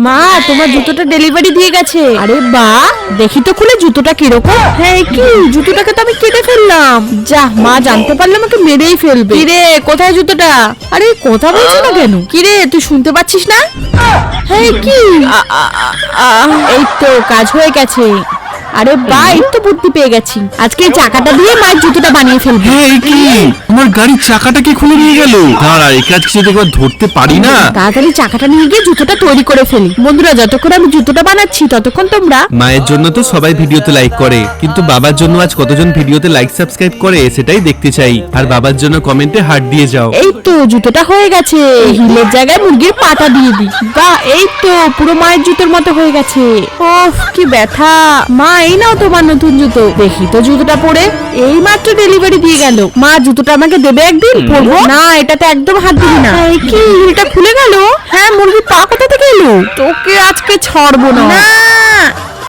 মা তোমার জুতোটা ডেলিভারি দিয়ে গেছে। আরে বাহ, দেখি তো খুলে জুতোটা কিরকম। হ্যাঁ কি, জুতোটাকে তো আমি কেটে ফেললাম। যা, মা জানতে পারলে আমাকে মেরেই ফেলবে। কিরে কোথায় জুতোটা? আরে কথা বলছো না কেন? কিরে তুই শুনতে পাচ্ছিস না? হ্যাঁ কি, এই তো কাজ হয়ে গেছে। আরে বাহ, এই তো বুদ্ধি পেয়ে গেছি। আজকে এই চাকাটা দিয়ে মায়ের জুতোটা বানিয়ে ফেলবো। হ্যাঁ কি, আমার গাড়ির চাকাটা কি খুলে নিয়ে গেল? দাঁড়া, এই কাজ কি যদি একবার ধরতে পারি না? তাড়াতাড়ি চাকাটা নিয়ে গিয়ে জুতোটা তৈরি করে ফেলি। বন্ধুরা, যতক্ষণ আমি জুতোটা বানাচ্ছি ততক্ষণ তোমরা মায়ের জন্য তো সবাই ভিডিওতে লাইক করে, কিন্তু বাবার জন্য আজ কতজন ভিডিওতে লাইক সাবস্ক্রাইব করে সেটাই দেখতে চাই। আর বাবার জন্য কমেন্টে হার্ট দিয়ে যাও। এই তো জুতোটা হয়ে গেছে। হিলের জায়গায় মুরগির পাটা দিয়ে দিই। বাহ, এই তো পুরো মায়ের জুতোর মতো হয়ে গেছে। ওফ কি ব্যথা। মা এই নাও তোমার নতুন জুতো। দেখি তো জুতোটা পরে। এই মাত্র ডেলিভারি দিয়ে গেল। মা জুতোটা আমাকে দেবে একদিন, পরবো। না, এটাতে একদম হাত দিবি না। এই কি, হিলটা খুলে গেল। হ্যাঁ, মুরগির পা কোথা থেকে এলো? তোকে আজকে ছাড়বো না।